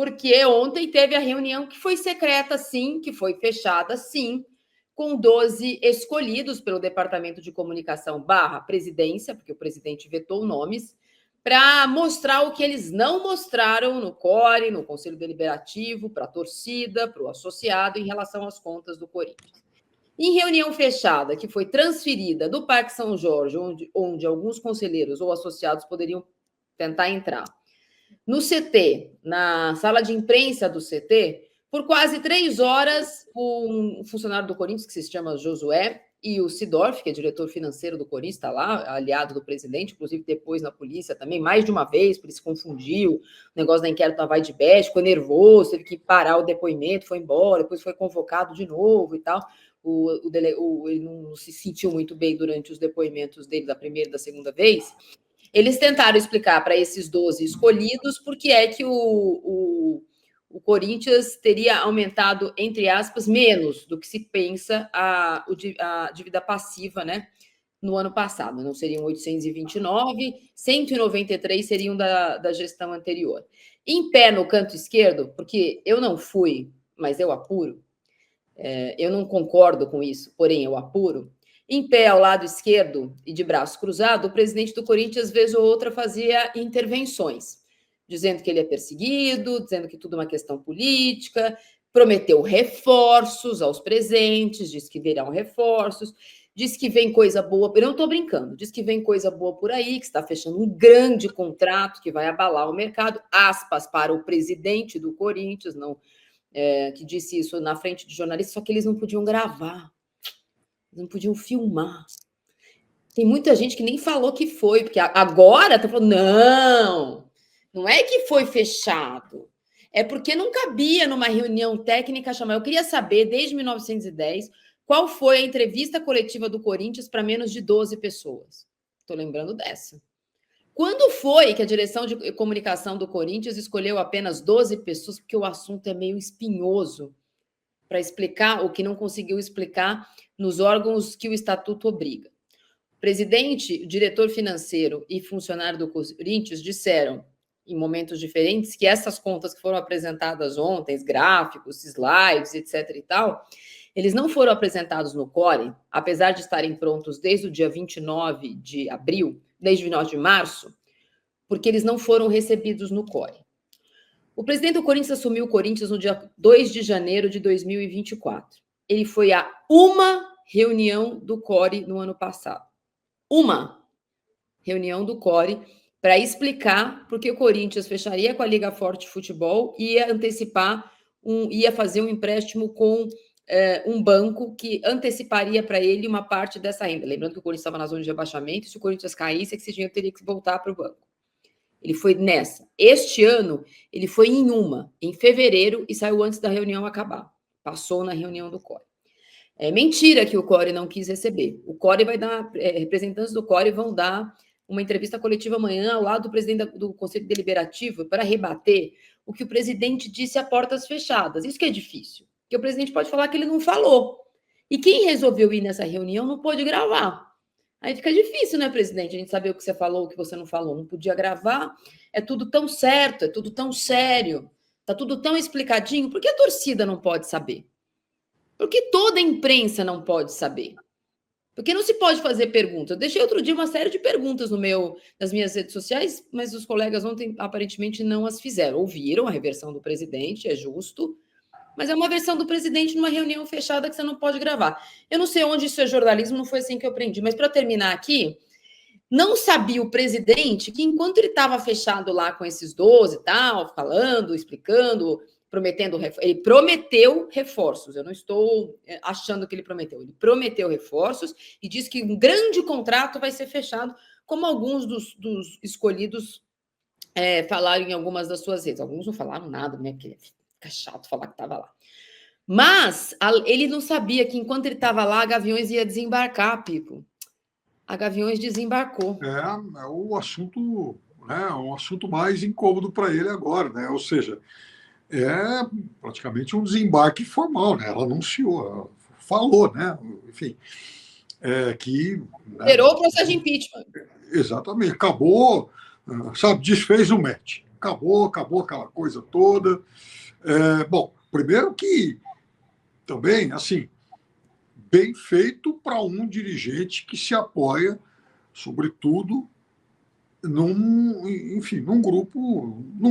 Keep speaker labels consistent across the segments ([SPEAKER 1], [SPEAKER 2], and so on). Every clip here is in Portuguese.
[SPEAKER 1] porque ontem teve a reunião que foi secreta, sim, que foi fechada, sim, com 12 escolhidos pelo Departamento de Comunicação / Presidência, porque o presidente vetou nomes, para mostrar o que eles não mostraram no CORE, no Conselho Deliberativo, para a torcida, para o associado, em relação às contas do Corinthians. Em reunião fechada, que foi transferida do Parque São Jorge, onde alguns conselheiros ou associados poderiam tentar entrar, no CT, na sala de imprensa do CT, por quase 3 horas, um funcionário do Corinthians, que se chama Josué, e o Sidorf, que é diretor financeiro do Corinthians, está lá, aliado do presidente, inclusive depois na polícia também, mais de uma vez, por isso confundiu, o negócio da inquérito na Vai de Best, ficou nervoso, teve que parar o depoimento, foi embora, depois foi convocado de novo e tal. Ele não se sentiu muito bem durante os depoimentos dele da primeira e da segunda vez. Eles tentaram explicar para esses 12 escolhidos por que é que o Corinthians teria aumentado, entre aspas, menos do que se pensa a dívida passiva, né, no ano passado. Não seriam 829, 193 seriam da gestão anterior. Em pé no canto esquerdo, porque eu não fui, mas eu apuro, eu não concordo com isso, porém eu apuro. Em pé ao lado esquerdo e de braço cruzado, o presidente do Corinthians, vez ou outra, fazia intervenções, dizendo que ele é perseguido, dizendo que tudo é uma questão política, prometeu reforços aos presentes, disse que virão reforços, disse que vem coisa boa, eu não estou brincando, diz que vem coisa boa por aí, que está fechando um grande contrato que vai abalar o mercado, aspas para o presidente do Corinthians, não, que disse isso na frente de jornalistas, só que eles não podiam gravar, não podiam filmar. Tem muita gente que nem falou que foi, porque agora está falando, não é que foi fechado, é porque não cabia numa reunião técnica chamar. Eu queria saber, desde 1910, qual foi a entrevista coletiva do Corinthians para menos de 12 pessoas. Estou lembrando dessa. Quando foi que a direção de comunicação do Corinthians escolheu apenas 12 pessoas, porque o assunto é meio espinhoso, para explicar o que não conseguiu explicar nos órgãos que o estatuto obriga? O presidente, o diretor financeiro e funcionário do Corinthians disseram, em momentos diferentes, que essas contas que foram apresentadas ontem, os gráficos, slides, etc. e tal, eles não foram apresentados no CORE, apesar de estarem prontos desde o dia 29 de abril, desde 29 de março, porque eles não foram recebidos no CORE. O presidente do Corinthians assumiu o Corinthians no dia 2 de janeiro de 2024. Ele foi a uma reunião do CORE no ano passado. Uma reunião do CORE para explicar por que o Corinthians fecharia com a Liga Forte Futebol e ia antecipar, ia fazer um empréstimo com um banco que anteciparia para ele uma parte dessa renda. Lembrando que o Corinthians estava na zona de rebaixamento, e se o Corinthians caísse, esse dinheiro teria que voltar para o banco. Ele foi nessa. Este ano, ele foi em fevereiro, e saiu antes da reunião acabar. Passou na reunião do CORE. É mentira que o CORE não quis receber. O CORE vai dar, representantes do CORE vão dar uma entrevista coletiva amanhã ao lado do presidente do Conselho Deliberativo para rebater o que o presidente disse a portas fechadas. Isso que é difícil, porque o presidente pode falar que ele não falou. E quem resolveu ir nessa reunião não pôde gravar. Aí fica difícil, né, presidente? A gente saber o que você falou, o que você não falou. Não podia gravar. É tudo tão certo, é tudo tão sério. Tá tudo tão explicadinho. Por que a torcida não pode saber? Porque toda a imprensa não pode saber. Porque não se pode fazer perguntas. Eu deixei outro dia uma série de perguntas nas minhas redes sociais, mas os colegas ontem aparentemente não as fizeram. Ouviram a reversão do presidente, é justo, mas é uma versão do presidente numa reunião fechada que você não pode gravar. Eu não sei onde isso é jornalismo, não foi assim que eu aprendi. Mas para terminar aqui, não sabia o presidente que enquanto ele estava fechado lá com esses 12 e tal, falando, explicando, ele prometeu reforços. Eu não estou achando que ele prometeu reforços e disse que um grande contrato vai ser fechado, como alguns dos escolhidos falaram em algumas das suas redes. Alguns não falaram nada, né? Porque fica chato falar que estava lá. Mas ele não sabia que enquanto ele estava lá, a Gaviões ia desembarcar, Pipo. A Gaviões desembarcou.
[SPEAKER 2] É o assunto, né, um assunto mais incômodo para ele agora, né? Ou seja, é praticamente um desembarque formal, né? Ela anunciou, ela falou, né? Enfim, que...
[SPEAKER 1] Gerou o processo de impeachment.
[SPEAKER 2] Exatamente, acabou, sabe, desfez o match. acabou aquela coisa toda. Bom, primeiro que também, assim, bem feito para um dirigente que se apoia, sobretudo, num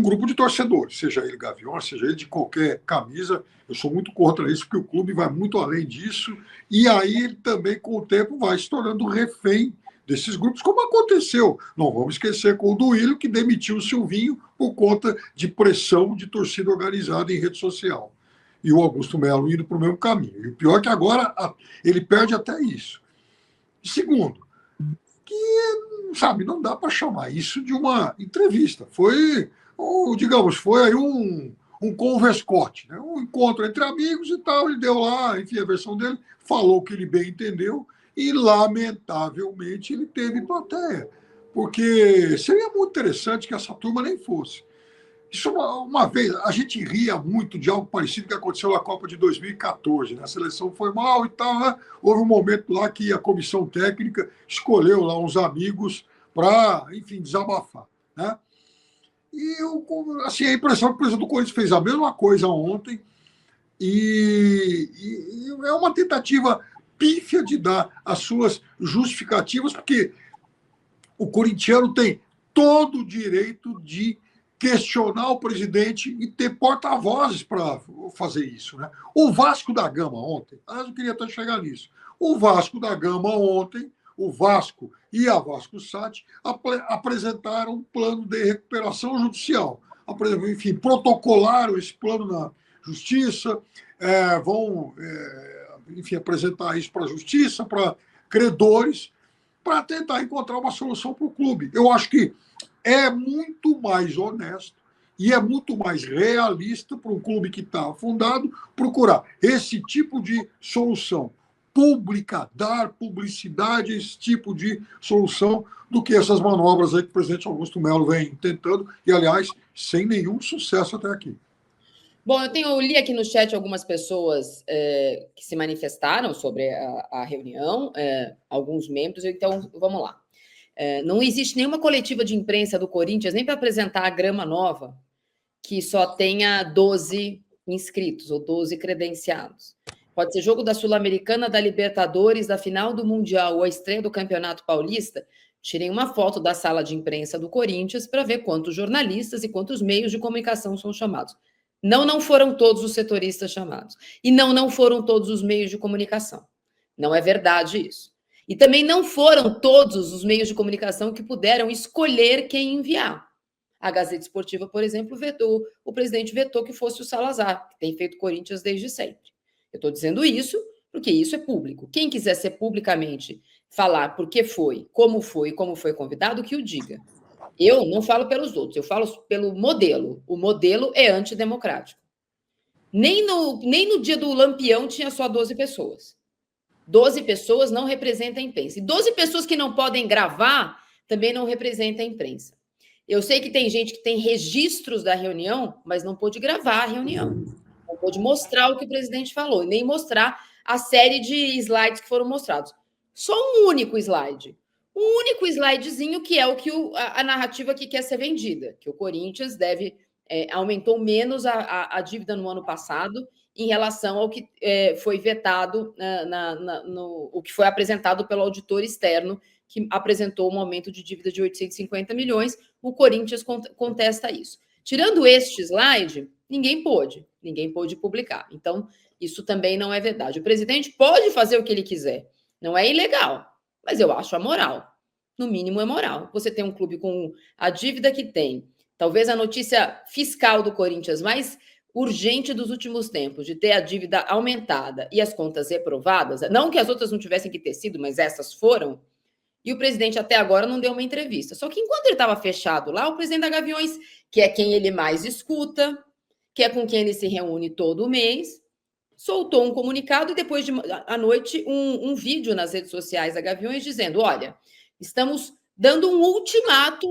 [SPEAKER 2] grupo de torcedores, seja ele Gaviões, seja ele de qualquer camisa. Eu sou muito contra isso, porque o clube vai muito além disso, e aí ele também, com o tempo, vai se tornando refém desses grupos, como aconteceu. Não vamos esquecer com o Duílio, que demitiu o Silvinho por conta de pressão de torcida organizada em rede social. E o Augusto Melo indo para o mesmo caminho. E o pior é que agora ele perde até isso. Segundo, que, sabe, não dá para chamar isso de uma entrevista. Foi, digamos, foi aí um converscote, né? Um encontro entre amigos e tal. Ele deu lá, enfim, a versão dele, falou o que ele bem entendeu e, lamentavelmente, ele teve plateia. Porque seria muito interessante que essa turma nem fosse. Isso, uma vez, a gente ria muito de algo parecido que aconteceu na Copa de 2014, né? A seleção foi mal e tal, né? Houve um momento lá que a comissão técnica escolheu lá uns amigos para, enfim, desabafar, né? E eu, assim, a impressão que o presidente do Corinthians fez a mesma coisa ontem e é uma tentativa pífia de dar as suas justificativas, porque o corintiano tem todo o direito de questionar o presidente e ter porta-vozes para fazer isso, né? O Vasco da Gama ontem, eu queria até chegar nisso. O Vasco da Gama ontem, o Vasco e a Vasco Sat apresentaram um plano de recuperação judicial. Enfim, protocolaram esse plano na justiça, vão, enfim, apresentar isso para a justiça, para credores, para tentar encontrar uma solução para o clube. Eu acho que é muito mais honesto e é muito mais realista para um clube que está afundado procurar esse tipo de solução pública, dar publicidade a esse tipo de solução, do que essas manobras aí que o presidente Augusto Melo vem tentando, e, aliás, sem nenhum sucesso até aqui.
[SPEAKER 1] Bom, eu li aqui no chat algumas pessoas que se manifestaram sobre a reunião, alguns membros, então vamos lá. Não existe nenhuma coletiva de imprensa do Corinthians, nem para apresentar a grama nova, que só tenha 12 inscritos ou 12 credenciados. Pode ser jogo da Sul-Americana, da Libertadores, da final do Mundial ou a estreia do Campeonato Paulista. Tirem uma foto da sala de imprensa do Corinthians para ver quantos jornalistas e quantos meios de comunicação são chamados. Não foram todos os setoristas chamados. E não foram todos os meios de comunicação. Não é verdade isso. E também não foram todos os meios de comunicação que puderam escolher quem enviar. A Gazeta Esportiva, por exemplo, o presidente vetou que fosse o Salazar, que tem feito Corinthians desde sempre. Eu estou dizendo isso porque isso é público. Quem quiser ser publicamente falar por que foi, como foi e como foi convidado, que o diga. Eu não falo pelos outros, eu falo pelo modelo. O modelo é antidemocrático. Nem no dia do Lampião tinha só 12 pessoas. 12 pessoas não representam a imprensa. E 12 pessoas que não podem gravar também não representam a imprensa. Eu sei que tem gente que tem registros da reunião, mas não pôde gravar a reunião. Não pôde mostrar o que o presidente falou, nem mostrar a série de slides que foram mostrados. Só um único slide. Um único slidezinho que é o que a narrativa que quer ser vendida, que o Corinthians aumentou menos a dívida no ano passado em relação ao que foi vetado, o que foi apresentado pelo auditor externo, que apresentou um aumento de dívida de 850 milhões, o Corinthians contesta isso. Tirando este slide, ninguém pôde publicar. Então, isso também não é verdade. O presidente pode fazer o que ele quiser, não é ilegal, mas eu acho amoral. No mínimo é moral. Você tem um clube com a dívida que tem, talvez a notícia fiscal do Corinthians mais urgente dos últimos tempos, de ter a dívida aumentada e as contas reprovadas, não que as outras não tivessem que ter sido, mas essas foram, e o presidente até agora não deu uma entrevista. Só que enquanto ele estava fechado lá, o presidente da Gaviões, que é quem ele mais escuta, que é com quem ele se reúne todo mês, soltou um comunicado e depois à noite um vídeo nas redes sociais da Gaviões dizendo, olha, estamos dando um ultimato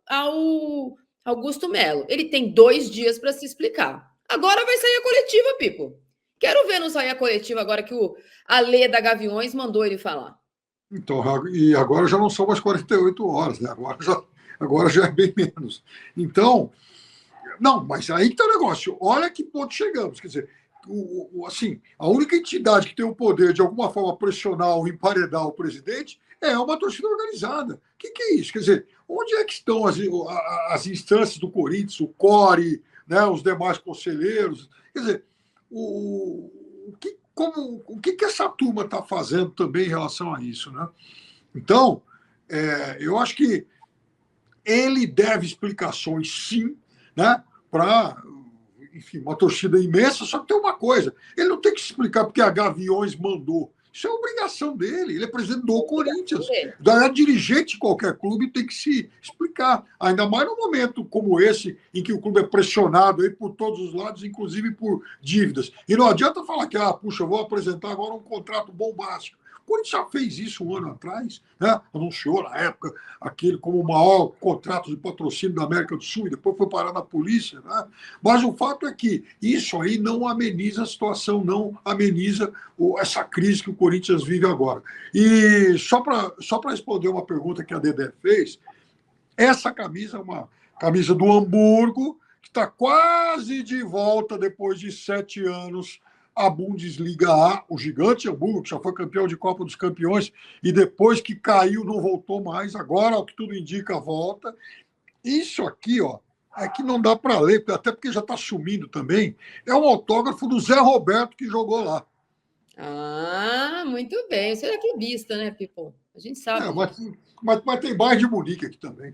[SPEAKER 1] ao Augusto Melo. Ele tem 2 dias para se explicar. Agora vai sair a coletiva, Pipo. Quero ver não sair a coletiva agora que o Alê da Gaviões mandou ele falar.
[SPEAKER 2] Então, e agora já não são mais 48 horas, né? agora já é bem menos. Então, não, mas aí que está o negócio. Olha que ponto chegamos. Quer dizer, assim, a única entidade que tem o poder de alguma forma pressionar ou emparedar o presidente é uma torcida organizada. O que é isso? Quer dizer, onde é que estão as instâncias do Corinthians, o CORE, né, os demais conselheiros? Quer dizer, o que essa turma está fazendo também em relação a isso, né? Então, eu acho que ele deve explicações, sim, né, para, enfim, uma torcida imensa, só que tem uma coisa, ele não tem que explicar porque a Gaviões mandou. Isso é obrigação dele, ele é presidente do Corinthians. Da dirigente de qualquer clube tem que se explicar, ainda mais num momento como esse, em que o clube é pressionado aí por todos os lados, inclusive por dívidas. E não adianta falar que, puxa, eu vou apresentar agora um contrato bombástico. O Corinthians já fez isso um ano atrás, né? Anunciou na época aquele como o maior contrato de patrocínio da América do Sul, e depois foi parar na polícia, né? Mas o fato é que isso aí não ameniza a situação, não ameniza essa crise que o Corinthians vive agora. E só para responder uma pergunta que a Dedé fez, essa camisa é uma camisa do Hamburgo, que está quase de volta depois de 7 anos a Bundesliga A, o gigante Hamburgo, que já foi campeão de Copa dos Campeões, e depois que caiu não voltou mais, agora, o que tudo indica, volta. Isso aqui, ó, é que não dá para ler, até porque já está sumindo também, é um autógrafo do Zé Roberto que jogou lá.
[SPEAKER 1] Muito bem. Você é clubista, né, Pipo? A gente sabe.
[SPEAKER 2] Mas tem mais de Munique aqui também.